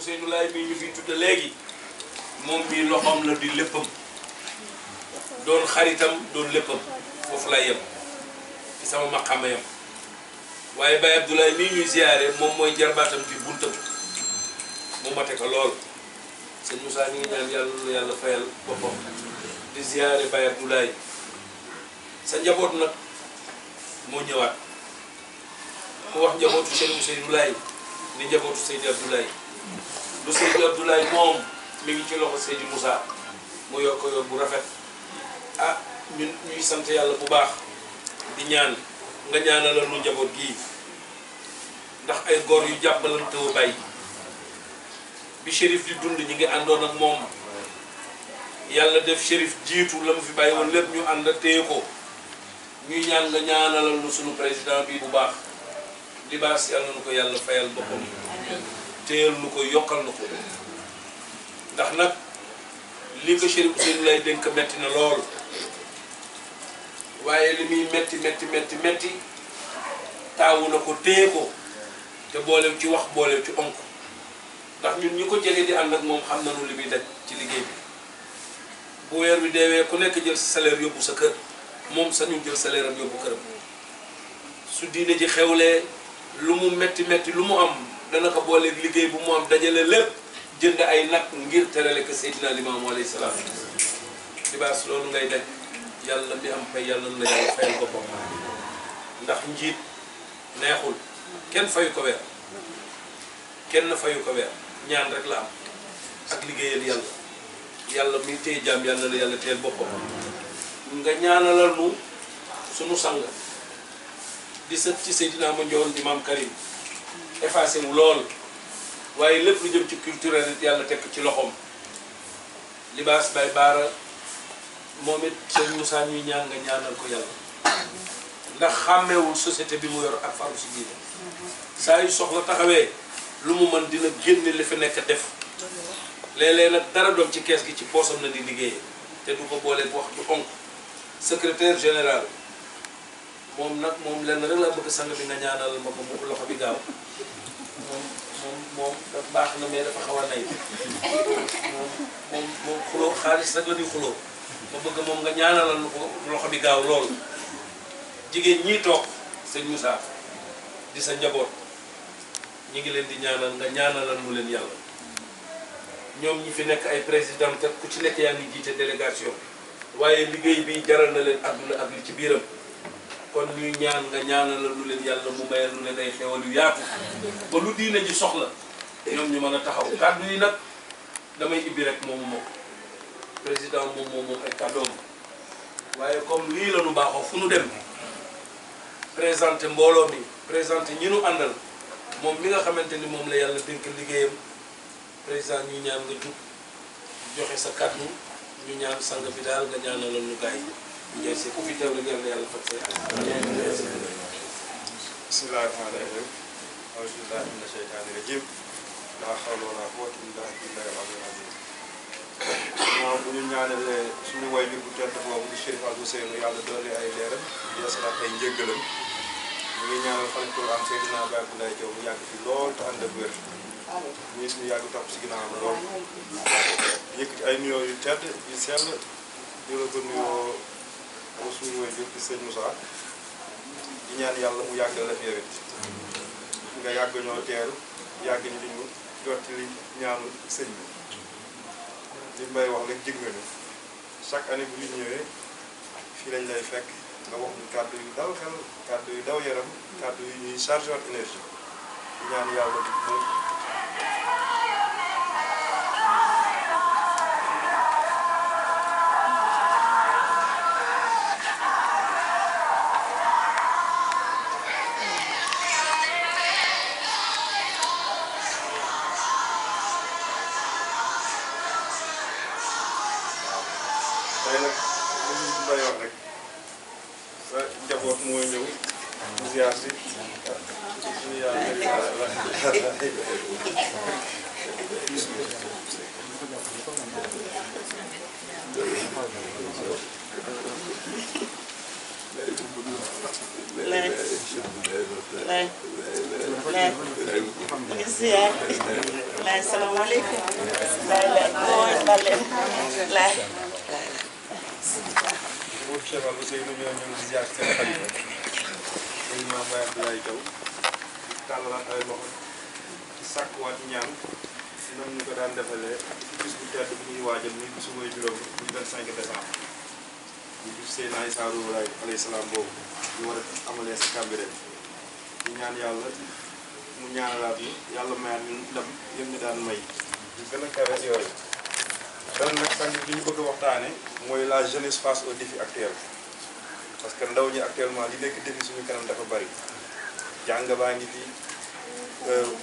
Ousseynou Laye mii ñu fi tudde léegi moom mii loxoom la di léppam doon xaritam doon léppam foofu lay yem ci sama maqaama yem waaye Baye Abdoulaye mii ñuy ziyaare moom mooy jarbaatam ci buntam mu mate ko lool sëñ Moussa ñu ngi ñaan yàlla na yàlla fayal boppam di ziyaare Baye Abdoulaye sa njaboot nag moo ñëwaat ku wax njabootu Cheikh Ousseynou Laye ni njabootu Seydi Abdoulaye lu Seydi Abdoulaye moom mi ngi ci loxo Seydi Moussa mu yor ko yor bu rafet ah ñun ñuy sant yàlla bu baax di ñaan nga ñaanalal nu njaboot gii ndax ay góor yu jàppalante wu bàyyi bi Chérif di dund ñi ngi àndoon ak moom yàlla def Chérif jiitu la mu fi bàyyi woon lépp ñu ànd téye ko ñuy ñaan nga ñaanalal nu sunu président bi bu baax libaas yàlla nu ko yàlla fayal boppam téyal nu ko yokkal nu ko ndax nag li ko Chérif Ousseynou Laye dénk metti na lool waaye li muy metti taawu na ko téye ko te booleem ci wax booleem ci onk ndax ñun ñi ko jege di ànd ak moom xam nañu li muy def ci liggéey bi bu weer bi deewee ku nekk jël sa salaire yóbbu sa kër moom sañu jël salaire am yóbbu këram su diine ji xewlee lu mu metti lu mu am dana ko booleeg liggéey bu mu am dajale lépp jënd ay nag ngir terale ko Seydina Limaamu alayhi salaam libaas loolu ngay def yàlla mi am fay yàlla na yàlla fayal boppam ndax njiit neexul kenn fayu ko weer kenn fayu ko weer ñaan rek la am ak liggéeyal yàlla yàlla mi téye jaam yàlla na yàlla teel boppam nga ñaanalal nu sunu sang di sët ci Seydina Mandione di Maam Karim effacé wu lool waaye lépp lu jëm ci culturel it yàlla tekk ci loxoom libaas bay baara moom it sëñ Moussa ñuy ñaan nga ñaanal ko yàlla ndax xàmmeewul société bi mu yor ak faru si diine saa yu soxla taxawee lu mu mën dina génne li fi nekk def léeg-léeg nag dara doom ci kees gi ci poosam na di liggéeyee te du ko booleeg wax du onk secrétaire général moom nag moom lenn rek laa bëgg sang bi nga ñaanal ma ko mu loxo bi gaaw moom dafa baax na mais dafa xaw a nay moom xuloo xaalis rek la ñuy xuloo ma bëgg moom nga ñaanalal ko loxo bi gaaw lool jigéen ñii toog sëñ Moussa di sa njaboot ñi ngi leen di ñaanal nga ñaanalal mu leen yàlla ñoom ñi fi nekk ay président te ku ci nekk yaa ngi jiite délégation waaye liggéey bi jaral na leen àdduna ak li ci biiram kon ñuy ñaan nga ñaanalal lu leen yàlla mu mayal lu leen ay xewal yu yaatu ba lu diine ji soxla ñoom ñu mën a taxaw kàddu yi nag damay ibbi rek moomu moom président moom ay kàddoom waaye comme lii la nu baaxoo fu nu dem présenté mbooloo mi présenté ñi nu àndal moom mi nga xamante ni moom la yàlla dénk liggéeyam président ñuy ñaan nga jug joxe sa kàddu ñu ñaan sang bi daal nga ñaanalal ñu gaay yi ñu si ku fi teew rek yàlla yàlla faj say bismillahi rahmaani rahim auzu billahi mina sheytaani rajim laa hawla wala quwwata illa billahi al-aliyyil azim moom bu ñu ñaanalee suñu waajur bu tedd boobu di Chérif Ousseynou yàlla doole ay leeram yeesalaat ay njëggalam ñu ngi ñaanal xalifa am Seydina Baye Abdoulaye Diaw mu yàgg fi lool te ànd ak wér ñu suñu yàgg topp si ginnaawam lool yëkkati ay nuyoo yu tedd yu sell di la ko nuyoo am suñu waajur di sëñ Moussa di ñaan yàlla mu yàggal la fi yow it nga yàgg ñoo teeru yàgg ñu di ñu jotti li ñaanu sëñ bi li mbay wax rek jig nga ni chaque année bu ñu ñëwee fii lañ lay fekk nga wax ñu kàddu yu daw xel kàddu yu daw yaram kàddu yu ñuy chargé waat énergie di ñaan yàlla mu tey nag li ñu mbay wax rek sa njaboot mooy ñëw mu ziar si suñu Lay salaamaaleykum salaamaaleykum. laay mooy Balem laay. Mbour Cheikh Al Ousseynou ñoo ñëw di ziar seen xalifa sëñ Mame Baye Abdoulaye Thiaw di tàllalaat ay loxo di sàkkuwaat ñaan si nam ñu ko daan defalee bis bu tedd bu ñuy waajal muy bisu mooy juróom muy 25 décembre ñu bis Seydina Issa Rouhou Laye alayhi salaam boobu ñu war a amalee si Cambérène ñu ñaan yàlla mu ñaanalaat ñu yàlla mayaat ñu ndam yëpp ñu daan may ñu gën a kawe yooyu ren nag sànq li ñu bëgg a waxtaane mooy la jeunesse face aux défis actuels parce que ndaw ñi actuellement li nekk défi suñu kanam dafa bari jàng baa ngi fi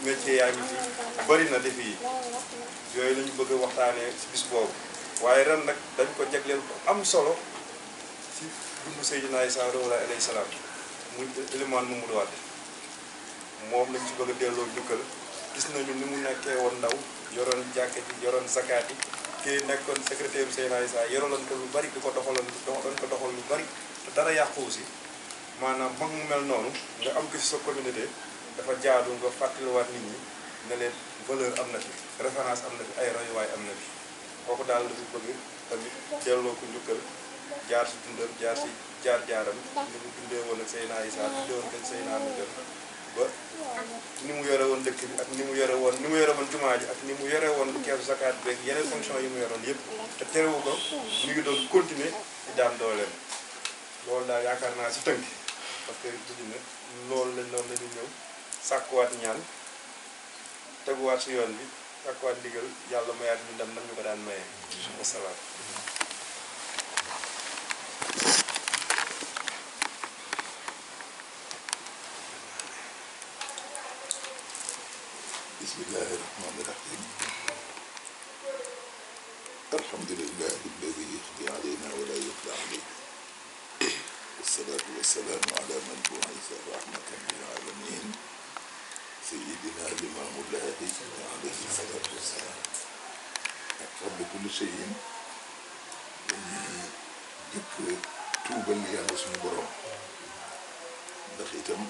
métier yaa ngi fi bari na défi yi yooyu la ñu bëgg a waxtaanee si bis boobu waaye ren nag dañ ko jagleel bu am solo si dundu Seydina Issa Rouhou Laye alayhi salaam muy Elimane Mamadou Wade moom lañ ci bëgg a delloo njukkal gis nañu ni mu nekkee woon ndaw yoroon jàkka ji yoroon zakaat yi kii nekkoon secrétaire Seydina Issa yoraloon ko lu bari di ko doxal lu bari te dara yàqu aussi maanaam mag mu mel noonu nga am ko ci sa communauté dafa jaadu nga fàttaliwaat nit ñi ne leen valeur am na fi référence am na fi ay royuwaay am na fi kooku daal la fi bëgg tamit delloo ko njukkal jaar si dundam jaar si jaar-jaaram ni mu dundee woon ak Seydina Issa dundee woon ak Seydina Amady ba ni mu yore woon dëkk bi ak ni mu yore woon jumaa ji ak ni mu yore woon keesu zakat beeg yeneen fonction yi mu yoroon yëpp te terewu ko ñu ngi doon continuer di daan dooleem loolu daal yaakaar naa si tënk parce que duñu ne loolu la ñu ñëw sàkkuwaat ñaan teguwaat si yoon bi sàkkuwaat ndigal yàlla mayaat ñu ndam nam ñu ko daan mayee wasalaam bismillahi rahmani rahim alhamdulillahi alladi yahdi alayna wala yuhda alayna wassalatu wassalamu ala man bu'itha rahmatan lil alamin sayyidina limamullahi alayhi salatu wassalam qabla kulli shay'in dañuy jëkk tuubal yàlla suñu borom ndax itam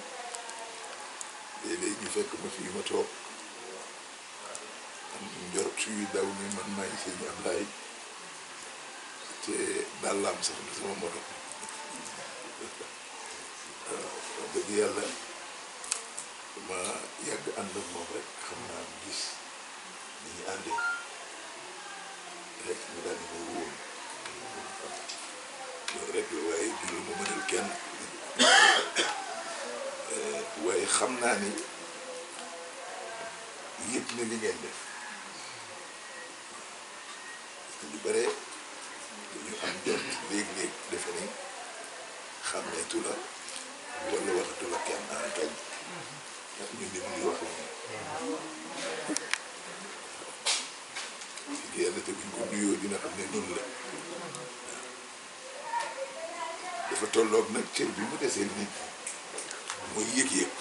léeg-léeg ñu fekk ma fii ma toog am njort yu daw ni man maay sëñ Ablaye te dàllaam sax du sama moto waaw dëgg yàlla ma yàgg ànd ak moom rek xam naa gis ni ñu àndee rek mu daal di ma wóor loolu rek la waaye du ma mënal kenn waaye xam naa ni yëpp na li ngeen def lu bare dañu am jot léeg-léeg defe ni xàmmeetu la wala waxatu la kenn en toj ndax ñun de mu ngi wax ni yàlla te buñ ko nuyoo dina xam ne noonu la dafa tolloog nag cër bi mu desee nit mooy yëg-yëg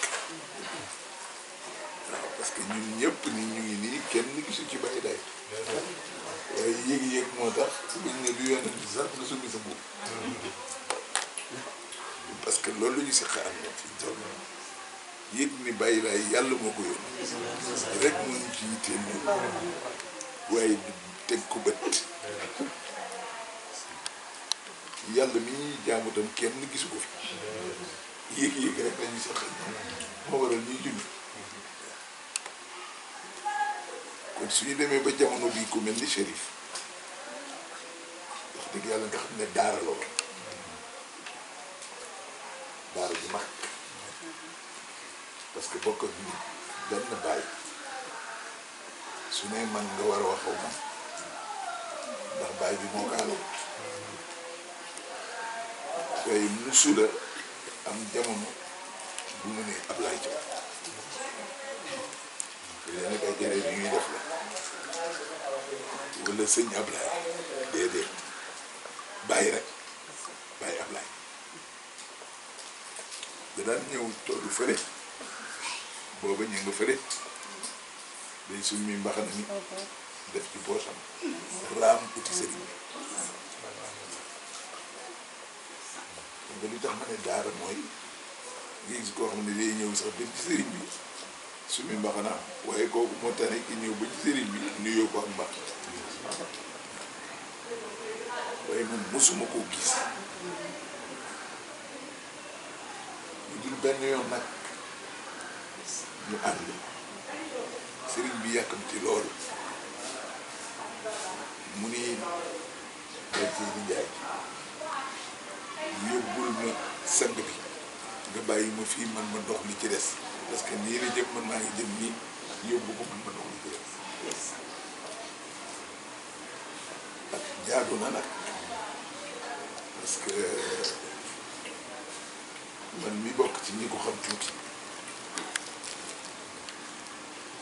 waaw parce que ñun ñëpp ni ñu ngi nii kenn gisu ci bàyyi day waaye yëg-yëg moo tax buñ ne du yonent bi sax nga summi sa mbubb parce que loolu la ñu si xaar moom fi toll yëg ni bàyyi laay yàlla moo ko yónni rek moo ñu ci yitteel ñun waaye du teg ko bët yàlla mi ñuy jaamu tam kenn gisu ko fi yëg-yëg rek la ñu si xaar moo waral ñuy julli kon suñu demee ba jamono bii ku mel ni Chérif wax dëgg yàlla nga xam ne daara la woon daara ju mag parce que bokk ak nit benn bàyyi su ne man nga war a waxaw man ndax bàyyi bi moo kaalo waaye musu la am jamono bu mu ne Ablaye Thiaw léegi nag ay jërëjëf yi ñuy def la wala sëñ Ablaye déedéet bàyyi rek bàyyi Ablaye da daan ñëw tollu fële booba ñu nga fële day summi mbaxana mi def ci poosam raam uti sëriñ bi nga li tax ma ne daara mooy nga gis koo xam ne day ñëw sax dem ci sëriñ bi sumi mbaxanaam waaye kooku moo tax ki ñëw ba ci sëriñ bi nuyoo ko ak mbax waaye moom mosuma koo gis ñu dul benn yoon nag ñu ànd sëriñ bi yàkkamti loolu mu ni day ci di njaay yóbbul ma sang bi nga bàyyi ma fii man ma dox li ci des parce que nii la jëm man maa ngi jëm nii yóbbu ko man ma dox li ci des jaadu na nag parce que man mi bokk ci ñi ko xam tuuti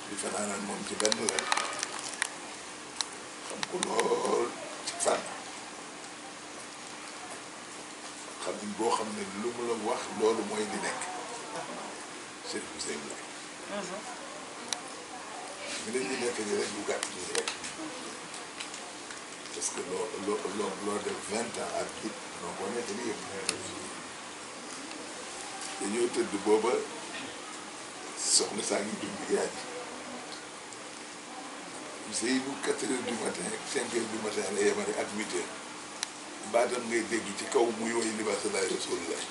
di fanaanaan moom ci benn la xam ko lool ci fànn xam ni boo xam ne lu mu la wax loolu mooy di nekk Chérif Ousseynou la mi leen di nekk ni rek lu gàtt nii rek parce que loo def 20 ans ak it noo ko nekk ni yëpp dañoo tëdd booba soxna saa ngi dund yaay Ousseynou 4 heures du matin 5 heures du matin la yemale ak 8 heures baatam ngay dégg ci kaw muy woy libaasa laay rasulullah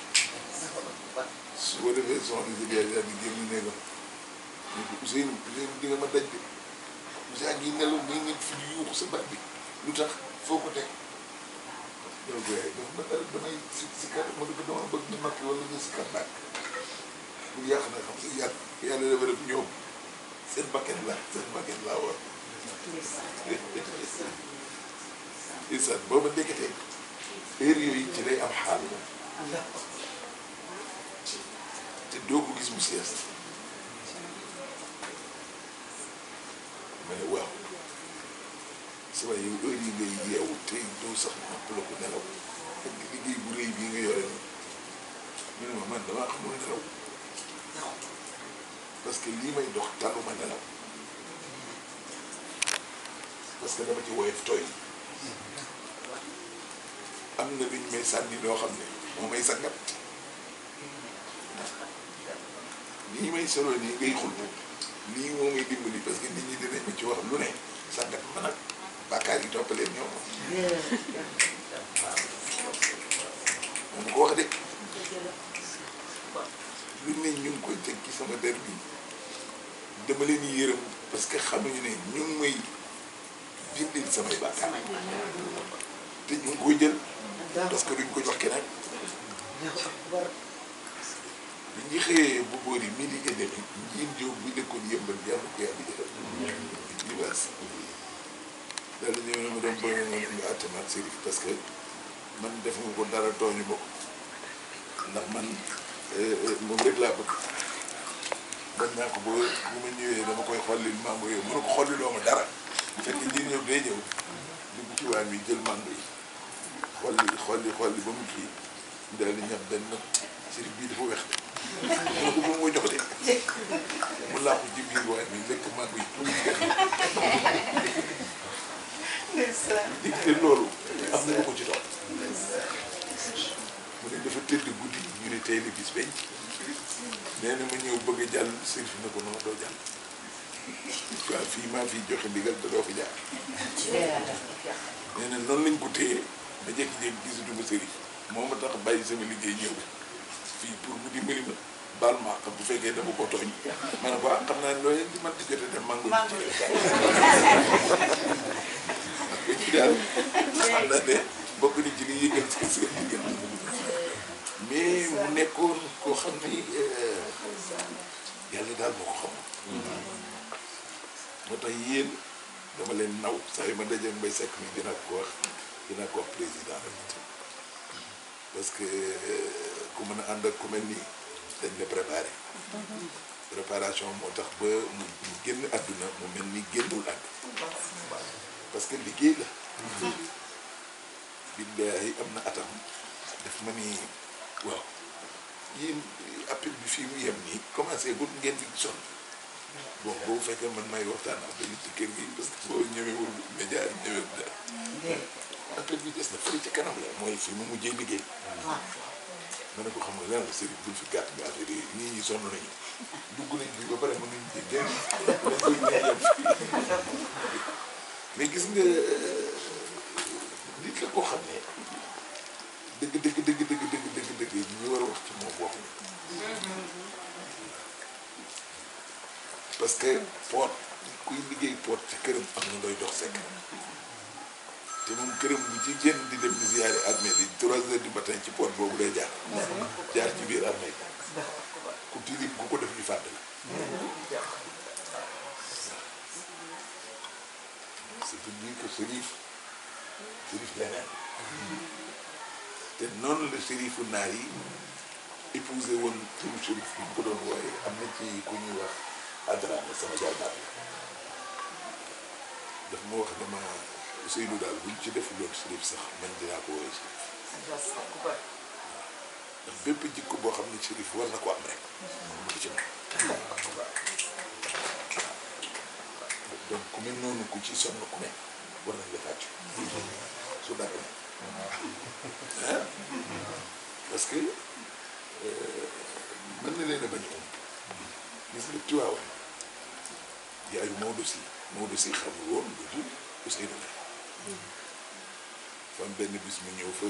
su ko defee soxna si biir daal di génn néegam ñu ko Ousseynou di nga ma daj de Ousseynou ngi nelaw ngay ngeen fi di yuuxu sa baat bi lu tax foo ko teg donc dafa ma dara damay si kat ma dëgg dama bëgg ñu makki wala ñu si kat naag bu yàq na xam si yàlla dafa def ñoom seen bakket laa war isaan booba ndeketee heure yooyu ci lay am xaal te doo ko gis mu sees ma ne waaw sama yow heure yi ngay yeewu te doo sax nopp la ko nelaw ak liggéey bu rëy bii nga yore ni mu ne ma man damaa xamul nelaw parce que lii may dox taluma nelaw parce que dama ci woyof tooy am na lu ñu may sànni loo xam ne moo may sangat nii may solo nii ngay xultu lii moo may dimbali parce que nit ñi dinañ ma ci wax lu ne sangat ma nag bàkkaar yi toppaleen ñoom moom ko wax de lu ne ñu ngi koy teg ci sama der bi dama leen yërëm parce que xamuñu ne ñu ngi may dindil samay bàkkaar te ñu ngi koy jël parce que duñ ko jox keneen bi ñu xëyee bu boori midi et demi njiin jóob bu dëkkoon yëmbal bi yàlla ko yàlla jëfal libaas daal ñëw ne ma doon bëgg nga attemaat Chérif parce que man defuma ko dara tooñu ma ko ndax man moom rek laa bëgg bañ naa ko bu ma ñëwee dama koy xollil mango yooyu mënu ko xolliloo ma dara fekk njiin ñëw day ñëw dugg ci waañ bi jël mango yi xolli ba mu kii daal di ñam benn Chérif bii dafa weex de mu ne ko moom moo jox de mu làqu ci biir waañ bi lekk mango yi te loolu am na ko ci topp mu ne dafa tëdd guddi ñu ne tey la bis bañ nee na ma ñëw bëgg a jàll Chérif na ko noonu doo jàll waaw fii maa fii joxe ndigal te doo fi jaar nee na noonu lañ ko téye ma jékki-jékki gisatuma Chérif moo ma tax bàyyi sama liggéey ñëw fii pour mu dimbali ma baal ma xam bu fekkee dama ko tooñ ma ne ko xam naa ne loolu di man di jotee dem mango ci daal xam naa ne bokk ni ci li yëgal ci seen liggéey mais mu nekkoon koo xam ni yàlla daal moo ko xam moo tax yéen dama leen naw saa yu ma dajee Mbaye Seck mi dina ko wax président rek parce que ku mën a ànd ak ku mel nii dañ la préparé préparation moo tax ba mu génn àdduna mu mel ni génnul àdd parce que liggéey la billaahi am na atam daf ma ni waaw yéen appel bi fii mu yem nii commencé gul ngeen di sonn bon boobu fekkee man may waxtaan ak dañu ci kër gi parce que boo ñëwewul média yi ñëwewul dara appel bi des na fële ci kanam la mooy fi mu mujjee liggéey ma ne ko xam nga lan la sëriñ bul fi gàtt nga affaire yi ñii ñi sonn nañu dugg nañ bi ba pare mën nañ ci génn lañ koy ne yem mais gis nga nit la koo xam ne dëgg ñu war a wax ci moom waxuñu parce que poot kuy liggéey poot ci këram am na looy dox sekk te moom këram bu ci génn di dem di ziyaare armée yi 3 heures du matin ci poot boobu lay jaar ci biir armée bi ku tilim ku ko def ñu fàdd la c'est pour dire que Chérif leneen te noonu la Chérifu naar yi épousé woon turu Chérif bi ñu ko doon wooye am na ci ku ñuy wax Adrame sama jarbaat daf ma wax dama Ousseynou daal buñ ci def loolu Chérif sax man dinaa ko wooye Chérif ndax bépp jikko boo xam ne Chérif war na ko am rek mu ngi ci moom donc ku mel noonu ku ci sonn ku ne war nañ la fàcc su dara ne parce que mën na leen a bañ gis nga Tiwaawan yaayu Maodo si xamul woon lu dul Ousseynou fa am benn bis mu ñëw fa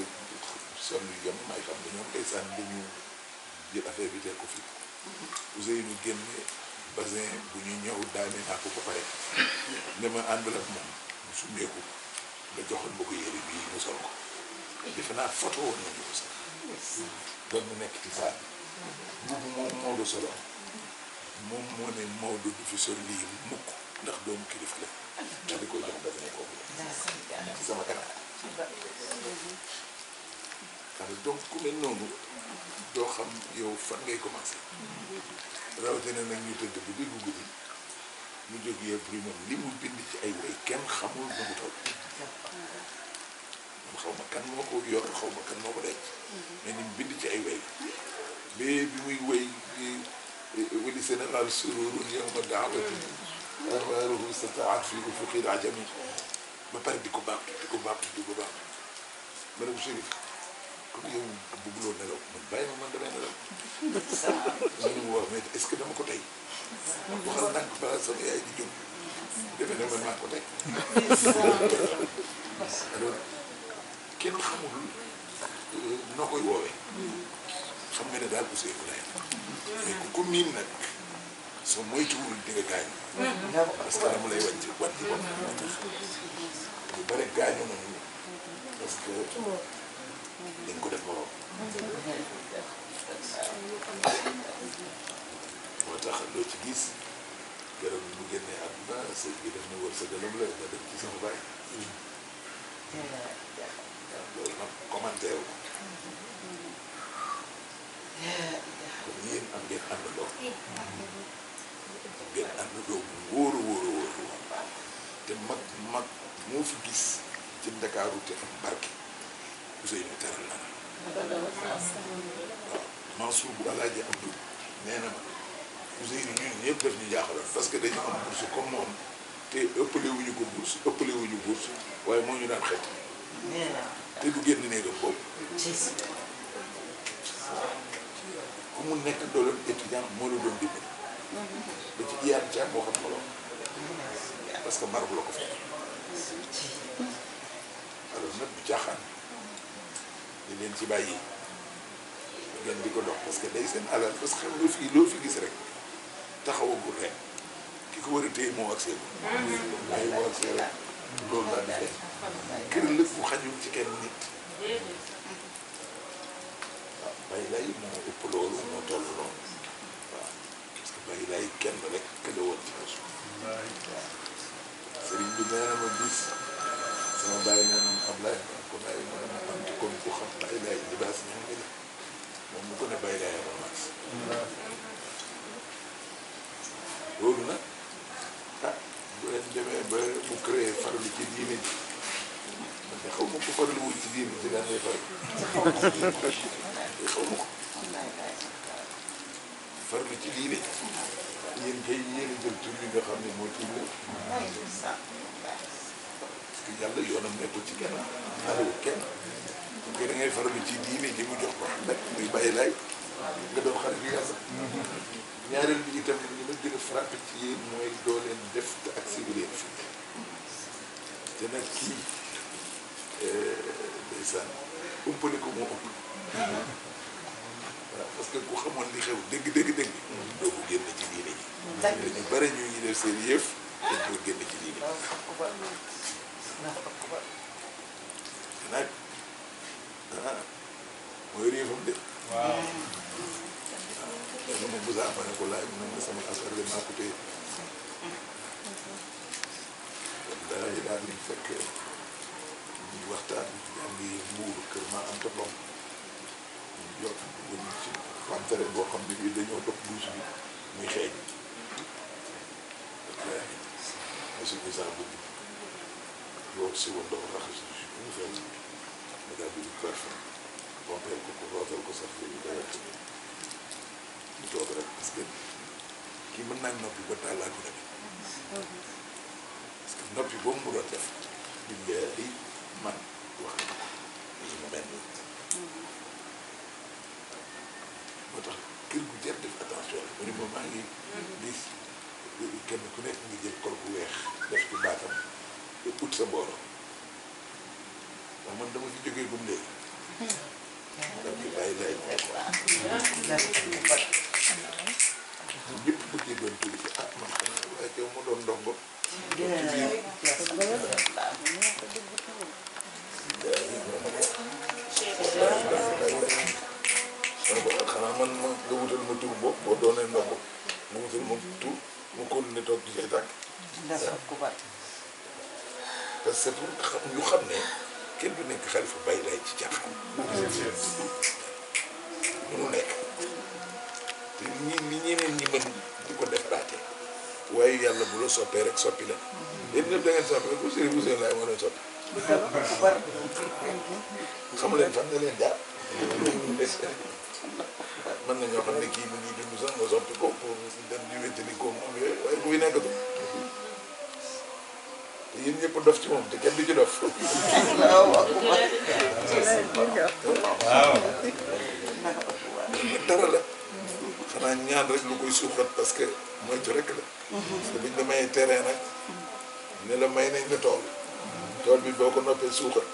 sonn yam may xam ne ñoom ndeysaan dañu jël affaire bi teg ko fi Ousseynou génne basin bu ñu ñëw daane naa ko ba pare ne ma àndal ak moom mu summeeku nga joxoon ba ko yére bii mu sol ko defe naa photo woon nañu ko sax doon mu nekk ci saal boobu moom Maodo solo moom moo ne Maodo du fi sol lii mukk ndax doomu kilif la da di ko jox basin kooku la ci sama kanam alors donc ku mel noonu doo xam yow fan ngay commencé rawatina nag ñu tëdd bu diggu guddi mu jóg yëpp bi moom li mu bind ci ay way kenn xamul na mu toll man xaw ma kan moo ko yor xaw ma kan moo ko denc mais ni mu bind ci ay way mais bi muy way wali Sénégal sururun yawma daawati anwaaruhu sataat fi ufuqil ajami ba pare di ko baamtu ma ne ko Chérif comme yow bëgguloo nelaw man bàyyi ma man damay nelaw mu wax mais est-ce que dama ko tey waxal ndànk balaa sama yaay di jóg defe ne man maa ko tey alors kenn xamul noo koy woowee xam nga ne daal Ousseynou lay mais ku ko miin nag soo moytuwul di nga gaañ parce que dama lay wàcc bopp ñu bëri gaañu nañu parce que dañ ko def morom moo tax loo ci gis keroog bi mu génnee àdduna sëñ bi def na wër sa gëlëm la nga dem ci sama baay loolu nag commentaire wu kon yéen am ngeen àndandoo bu wóor a wóor te mag moo fi gis ci Ndakaaru te am barke Ousseynou teral na waaw Mansour bu Alaaji Abdou nee na ma Ousseynou ñun ñëpp daf ñu jaaxaloon parce que dañu am bourse comme moom te ëppale wuñu ko bourse waaye moo ñu daan xet te du génn néegam boobu ku mu nekk dooloon étudiant moo la doon dimbali ba ci iyaan caam moo xam loolu parce que Maroc la ko fekk alors nag bu caaxaan di leen ci bàyyi ngeen di ko dox parce que day seen alal parce que xam nga fii loo fi gis rek taxawagul rek ki ko war a téye moo ak seen waaye moo ak seen rek loolu daal di feeñ kër lëpp bu xañul ci kenn nit waaw Baye Laye moo ëpp loolu moo toll noonu waaw parce que Baye Laye kenn rek ka la woon ci kaw suuf sëriñ bi nee na ma bis sama bàyyi nee na ma Ablaye ko bàyyi nee na ma am ci comme ku xam Baye Laye libaas ña nga def moom mu ko ne Baye Laye ma maas loolu nag ah bu leen demee ba mu créé farlu ci diine ji man de xaw ma ko farluwul ci diine ji daan lay farlu xaw ma ko farlu ci diine yéen kay yéen a jël tur bi nga xam ne moo tur la parce que yàlla yoonam nekkul ci kenn alewul kenn que da ngay farlu ci diine ji mu jox ko nag muy bàyyi laay nga doon xarit bi yàlla ñaareel bi itam li ma gën a frappé ci yéen mooy doo leen def te ak si bu leen fii te nag kii ndeysaan umpale ko moo ëpp voilà parce que ku xamoon li xew dëgg doo ko génn ci diine ji te ñu bare ñu ngi def seen yëf dañ ko génn ci diine te nag mooy réefam de dana ma busa ma ne ko laaj mu ne sama affaire de maa ko téye dara yi daal di fekk ñuy waxtaan yaa ngi mbuur kër maa am toppam yokk buñ ci pantere boo xam ne bii dañoo topp douche bi muy xeeñ ma suñu saa bëgg loolu si woon ndox raxas douche bi mu xeeñ ma daal di parfum pompeel ko rootal ko sax ñu dayal ñu toog rek parce que kii mën naa noppi ba tàllaa ko demee parce que noppi boobu mu doon def di leeri man wax yi mu mel nii moo tax kër gu jar def attention la mu ne ma maa ngi gis kenn ku nekk ngi jël kol bu weex def ci baatam te ut sa mbooloo ndax man dama fi jógee gum léegi dam ci bàyyi lay ñëpp bëggee doon tuuti ci man xam ne waaye teew mu doon ndongo xanaa man ma nga wutal ma tur boobu boo doonee ndongo nga wutal ma tur mu continuer toog di say tànk parce que pour xam ñu xam ne kenn du nekk xalifa bàyyi lay ci caaxaan mënu nekk te ñi ñeneen ñi mën di ko defaraate waaye yàlla bu la soppee rek soppi la yéen ñëpp da ngeen soppi rek bu sëriñ bu sëriñ laay mën a soppi xamu leen fan nga leen jaar mën na ñoo xam ne kii mu ngi dund sax nga soppi ko pour dem di wéttali ko moom yooyu waaye bu fi nekkatu te yéen ñëpp dof ci moom te kenn du ci dof dara la xanaa ñaan rek lu koy suuxat parce que moytu rek la parce que buñ la mayee terrain nag ne la may nañ la tool bi boo ko noppee suuxat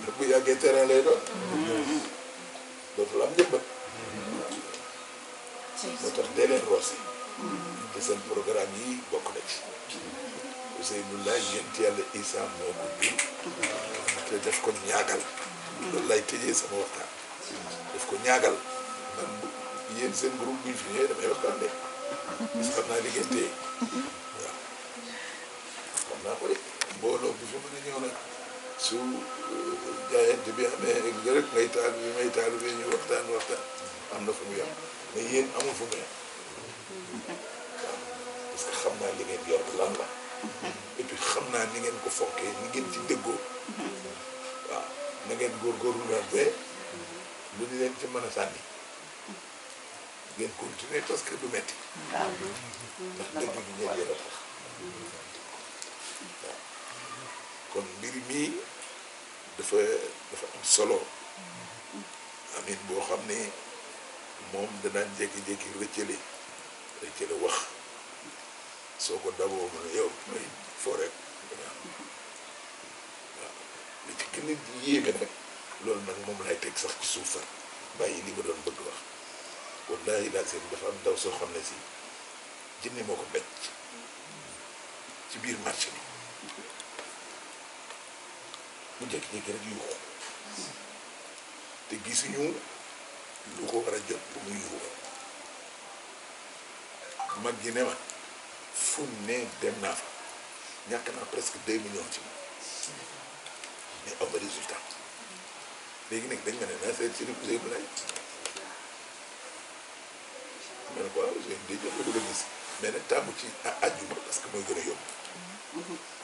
te bu yàggee terrain lay doon dootu la am njëmbat moo tax dee leen roose te seen programme yi bokk na ci Ousseynou Laye yent yàlla Isa moo ko bi te def ko ñaagal loolu lay tëjee sama waxtaan def ko ñaagal man yéen seen groupe bi fi ñëwee damay waxtaan de parce que xam naa li ngeen téye waaw xam naa ko de mbooloo bi fi mën a ñëw nag su jaayante bi amee rek ngay taal bi may taal bi ñu waxtaan am na fu mu yem mais yéen amul fu mu yem parce que xam naa li ngeen yor lan la et puis xam naa ni ngeen ko fonkee ni ngeen ci déggoo waaw na ngeen góorgóorlu leen ba lu ñu leen ci mën a sànni ngeen continuer parce que du metti ndax dëgg bi ñeen yéen a tax waaw kon mbir mii dafa am solo amin boo xam ne moom danaan jékki-jékki rëccale wax soo ko daboo mu ne yow may foo rek waaw li ci gën a yéeme nag loolu nag moom lay teg sax ci suufar bàyyi li ma doon bëgg wax wallahi laa seen dafa am ndaw soo xam ne si jinne moo ko becc ci biir marché bi mu jékki-jékki rek yuuxu te gisuñu lu ko war a jot bu muy yuuxu mag gi ne ma fu ne dem naa fa ñàkk naa presque 2 millions ci moom mais aw ma résultat léegi nag dañ ma ne naa seet si ni Ousseynou Laye ma ne ko waaw Ousseynou day jot ko gis mais nag taamu ci àjjuma parce que mooy gën a yomb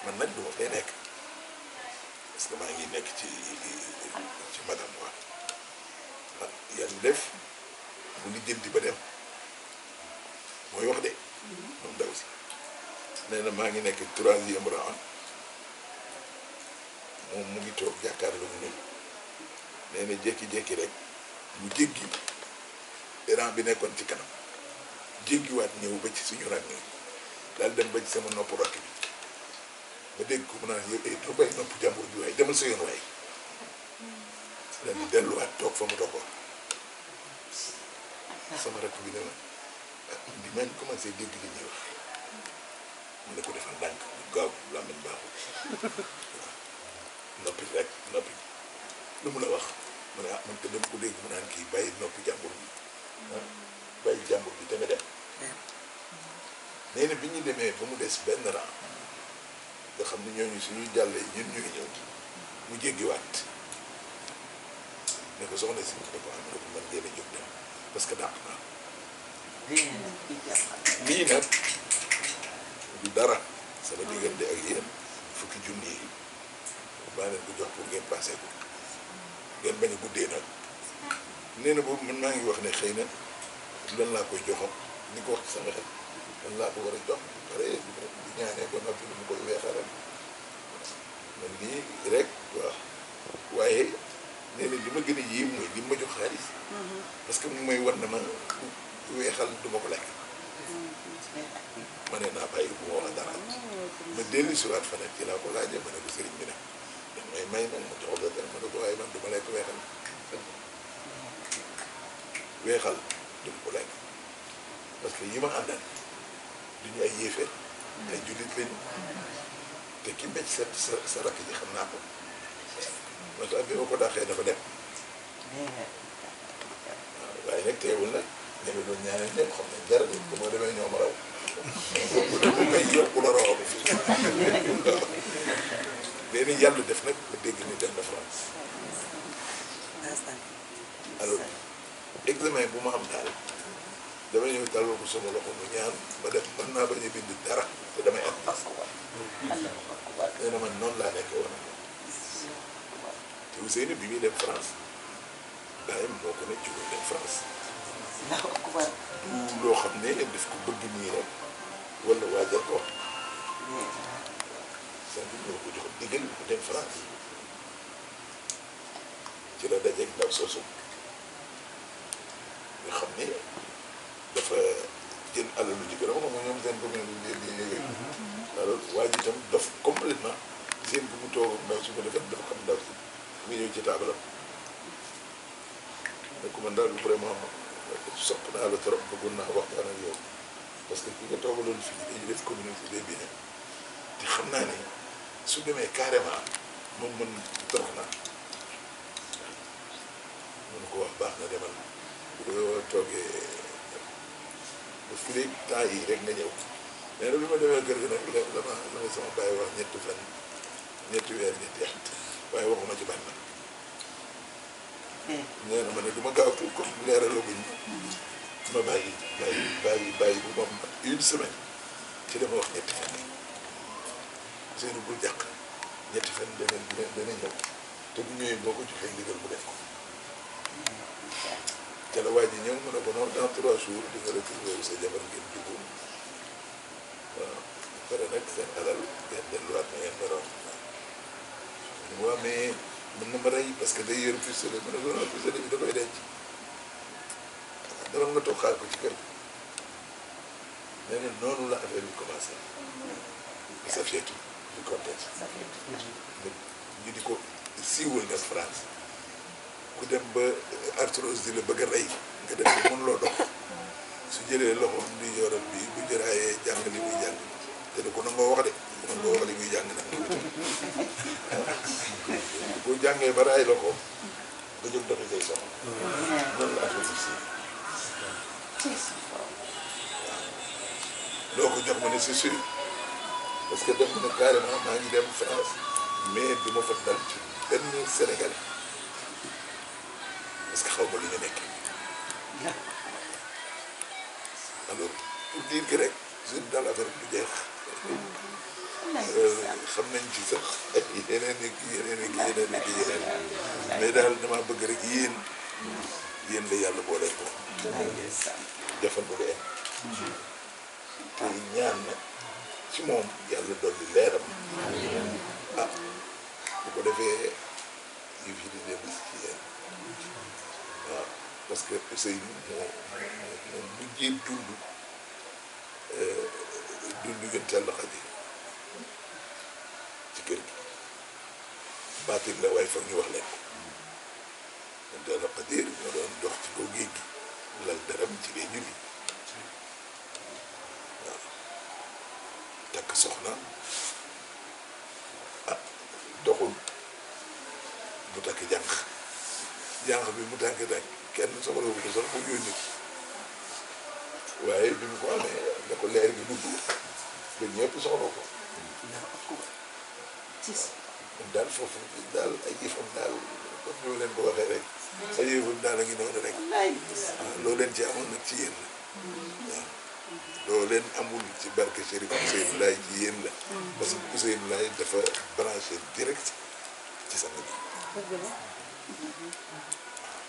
man nag du ma fay nekk parce que maa ngi nekk ci madame wa ah yàlla def mu lijjanti ba dem mooy wax de moom daw si nee na maa ngi nekk 3e rang moom mu ngi toog jàkkaarloo ñun nee na jékki-jékki rek mu jéggi rang bi nekkoon ci kanam jéggiwaat ñëw ba ci suñu rang yi daal dem ba ci sama nopp rakk bi ma dégg ko mu naan yow doo bay nopp jàmbur bi waaye demal sa yoon waay daal di delluwaat toog fa mu toogoon sama rakk bi ne ma di man commencé dégg li ñuy wax mu ne ko defal ndànk bu gaaw làmmiñ baaxul noppi rek noppi lu mu la wax mu ne man te dama ko dégg mu naan kii bàyyi noppi jàmbur bi bàyyi jàmbur bi te nga dem nee na bi ñu demee ba mu des benn rang nga xam ne ñooñu suñuy jàllee ñun ñuy ñëw mu jéggiwaat ne ko soxna si ne ko am na ko man ngeen a jóg dem parce que dàq naa lii nag du dara sama diggante ak yéen fukki junni yi maa leen ko jox pour ngeen passé ko ngeen bañ a guddee nag nee na boobu man maa ngi wax ne xëy na lan laa koy joxam ni ko wax ci sama xel lan laa ko war a jox pare di ñaanee ba noppi lu mu koy weexalal man nii rek waaw waaye nee na li ma gën a yéem mooy li ma jox xaalis parce que mu may wan na ma weexal du ma ko lekk ma ne naa bàyyi bu ma wax dara ma dellu si waat fa nag ci laa ko laajee ma ne ko sëriñ bi nag dañ may nag ma jox la dara ma ne ko waaye man du ma lekk weexal weexal du ma ko lekk parce que yi ma àndal duñu ay yéefeet ay jullit lañu te ki mbéj sa rakk ji xam naa ko moo tax bi ma ko dàqee dafa dem waaw waaye nag teewul nag ña nga doon ñaanal ñëpp xam nañ dara de bu ma demee ñoom raw bu may yokku la raw fi léegi yàlla def nag ma dégg ni dem na France alors examen bu ma am daal dama ñëw tàlloo ko sama loxo mu ñaan ma def mën naa bañ a bind dara te damay am nee na man noonu laa nekk woon te Ousseynou bi muy dem France bàyyam moo ko ne ci muy dem France du loo xam ne daf ko bëgg nii rek wala waajal ko sant ñoo ko jox digal mu dem France ci la dajeeg ndaw soosu nga xam ne dafa jël alalu ji gën a moom ñoom seen bëgg na yooyu alors waa ji itam dof complètement seen bu mu toog ak ndaw si ko defee dafa xam ndaw si mu ñëw ci taabalam ne ko man daal vraiment sopp naa la trop bëggoon naa waxtaan ak yow parce que ki nga toogaloon fii dañuy def communauté des biens te xam naa ne su demee carrément moom mën torox naa mënu ko wax baax na demal bu doo toogee ba fi léegi temps yi rek nga ñëw mais nag bi ma demee kër gi nag la ma sama bàyyi wax ñetti fan ñetti weer ñetti at waaye waxuma ci ban nag nee na ma ne du ma gaawtu comme leeralaguñ ma bàyyi bu moom une semaine ci dama wax ñetti fan seenu bul jàq ñetti fan dana ñëw te bu ñëwee boo ko joxee ndigal mu def ko te la waa ji ñëw mu ne ko non dans 3 jours di nga retrouver sa jabar ngeen jubóom waaw pare nag seen alal ngeen delluwaat na ngeen meroon waaw mais mën na ma rey parce que day yor pistolet ma ne ko non pistolet bi da koy denc dama nga toog xaar ko ci kër gi nee na noonu la affaire bi commencé sa fietu du contexte ñu di ko siiwal nag France ku dem ba arthrose di la bëgg a rey nga dem ba mënuloo dox su jëlee loxoom di yoral bi bu jëraayee jàng li muy jàng te du ko nangoo wax de nangoo wax li muy jàng nag bu jàngee ba raay la ko nga jóg doxi say soxla noonu la affaire bi siiw loo ko jox ma ne c'est sûr parce que dem na carrément maa ngi dem France mais du ma fa dal ci benn Sénégalais parce que xaw ma lu ñu nekk alors pour dire que rek jour dans affaire bi du jeex xam nañ ci sax yeneen mais daal dama bëgg rek yéen la yàlla boole ko jafandu leen te ñaan nag ci moom yàlla dolli leeram ah bu ko defee yu fi di dem ci yéen parce que Ousseynou moo mujjee dund gën tàll Xadi ci kër gi baatin la waaye foog ñu wax leen ko gën tàll Xadi ñoo doon dox ci kaw géej gi lal daram ci lay julli waaw takk soxna doxul mu takk jànq bi mu tànk kenn soxla wu ko sax mu yónni waaye bi mu ko amee da ko leer gi dugg ba ñëpp soxla ko moom daal foofu daal ay yëfam daal comme ñoo leen ko waxee rek ay yëfam daal a ngi noonu rek waaw loo leen ci amoon nag ci yéen la waaw loo leen amul ci barke Chérif Ousseynou Laye ci yéen la parce que Ousseynou Laye dafa branché direct ci sama bi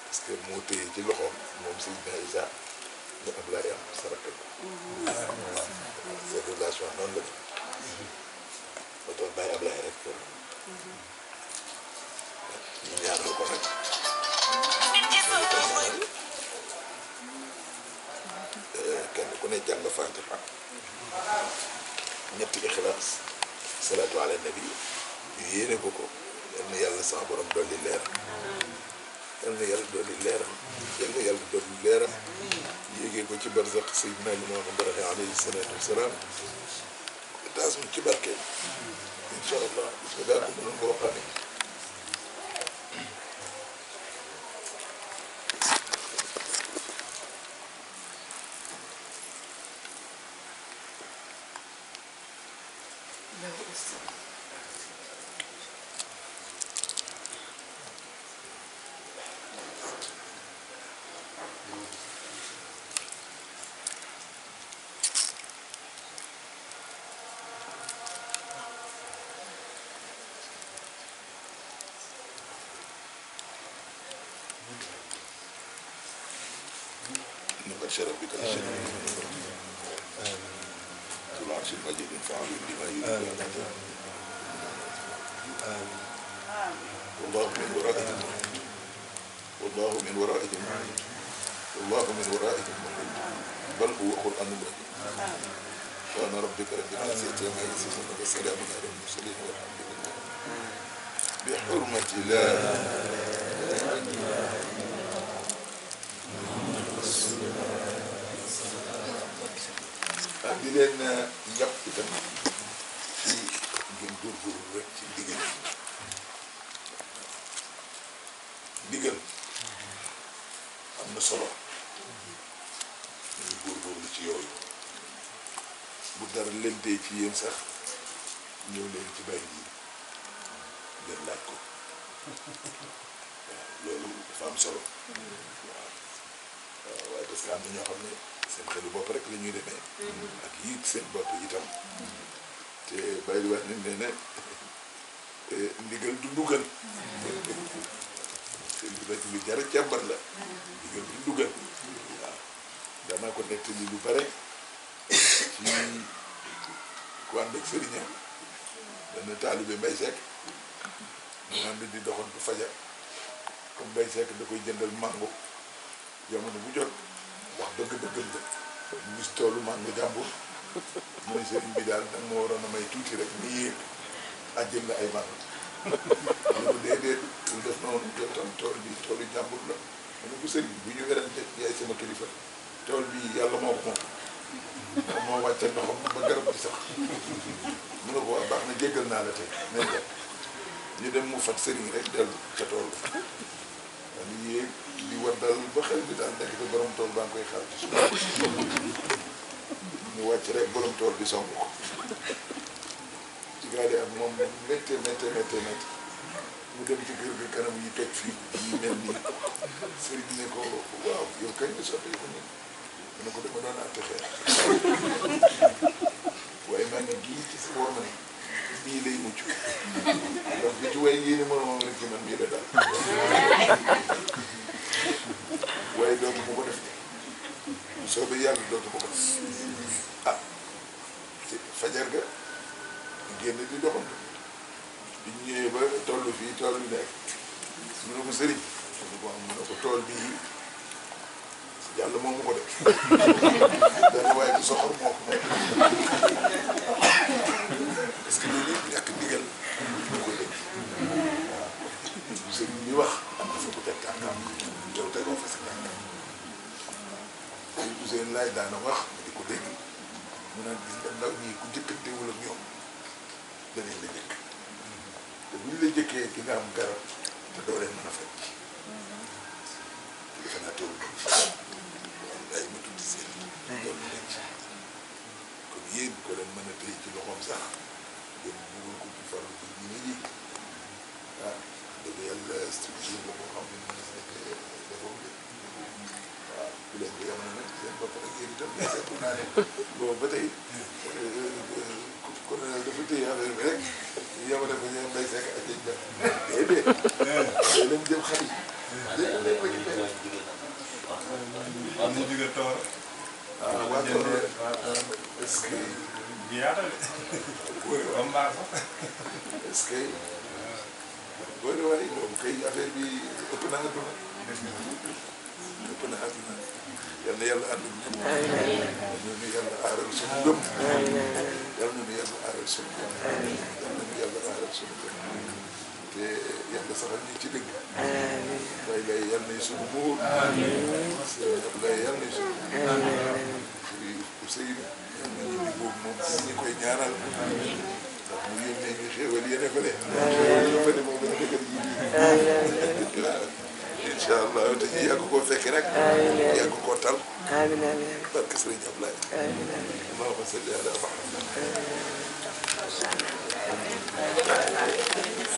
parce que moo téye ci loxoom moom Seydina Issa ñu Ablaye am saraka seen relation noonu la ba tax bàyyi Ablaye rek ñu ñaanal ko nag kenn ku ne jàng Faatiha ñetti Ixlaas salaatu ala nabi ñu yéene ko yal na yàlla sama borom dolli leeram yal na yàlla dolli leeram yal na yàlla dolli leeram yéegee ko ci barzaq Seydina Limaamu Laay alayhi salaatu wasalaam taas mu ci barkeem incha allah gis nga daal ko mënoon ko waxaane شرف بك الشرف ذو العرش المجيد فعل لما يريد والله من ورائهم والله من ورائهم والله من ورائهم بل هو قرآن مبين سبحان ربك رب العزة عما يصفون وسلام على المرسلين والحمد لله بحرمة لا di leen yàpp itam ci ngeen góorgóorlu rek ci ndigal am na solo ñu góorgóorlu ci yooyu bu dara lentee ci yéen sax ñëw leen ci bàyyi ji ngeen laaj ko waaw loolu dafa am solo waaw waaye parce que am na ñoo xam ne seen xelu bopp rek la ñuy demee ak yit seen bopp itam te bàyyi di wax ni ne ne ndigal du ndugal seen bi nag lu jar a càmbar la ndigal du ndugal waaw danaa ko nettali lu bare ci ku ànd ak sëriñam dana taalibe Mbay Sekk mu ànd di doxantu fajar comme Mbay Sekk da koy jëndal mango jamono bu jot wax bëgg-bëggam la ñu gis toolu mango jàmbur mu ne sëriñ bi daal danga ma waroon a may tuuti rek ni yéeg àjjël la ay mango mu ne ko déedéet lu def noonu yow tam tool bi toolu jàmbur la mu ne ko sëriñ bu ñu werante yaay sama kilifa tool bi yàlla moo ko moom moo wàcce ndoxam ba garab bi sax mu ne ko waa baax na jéggal naa la tey neen dem ñu dem mu fat sëriñ rek dellu ca tool dañu yéeg di waddal ba xel bi daal nekk te borom tool baa ngi koy xaar ci suuf ñu wàcc rek borom tool bi song ko ci gaale ak moom méttee mu dem ci kër ga kanam yi toj fii yi mel nii sëriñ ne ko waaw yow kañ nga sottee ko nii mu ne ko dama doon àtte xeex waaye maa ngi gii ci si war ma ne bii lay mucc donc bi ci way yéene moom rek ci man mii la daal waaye dootu bu ko def bu soobee yàlla dootu bu ko def ah ci fajar ga génn di doxantu bi ñu ñëwee ba toll fii tool bi nekk mu ne ko sëriñ mu ne ko tool bii yàlla moom mu ko def dana waaye bu soxor moo ko moom parce que loolu yëpp ñàkk ndigal ñu koy def waaw sëriñ bi wax am na fa ko teg tànkam yow tegoo fa sa tànkam seen laaj daana wax di ko dégg mu naan gis nga ndaw ñi ku jëkkantewul ak ñoom danañ la jëkk te bu ñu la jëkkee di nga am garab te doo leen mën a fekk defe naa teewul ay ma tudd seen tool bi nekk kon yéen ko leen mën a téye ci loxoom sax yéen bëggul ko ci faral ci diine ji ah dëgg yàlla structure la boo xam ne mën na nekk defoom de waaw ku leen di am na nag seen bopp rek yéen itam seetlu naa ne boobu ba tey kon dafa téye affaire bi rek yemale ko ñoom day sekk ak yéen jëm déedéet day leen jëm xarit lépp lépp a ngi am na jóge toor ah waa toor est-ce que bi yaata de ba mbaax sax est-ce que boo de waay loolu kay affaire bi ëpp na àdduna ëpp na àdduna yal na yàlla àdduna yal na nu yàlla aaral suñu gëm yal na nu yàlla aaral suñu gëm yal na nu yàlla aaral suñu gëm te yàlla saxal ñu ci dëgg waaye lay yal nay suñu muur lay yal nay suñu Ousseynou yal na ñu di boobu moom ñi koy ñaanal ndax mu yónnee ñu xéewal yéene fële xéewal yi fële moom dana dëggal yi waaw incha allah te ñu yàgg koo fekke rek yàgg koo tal barke Sëriñ Ablaye allahumma salli ala Muhammad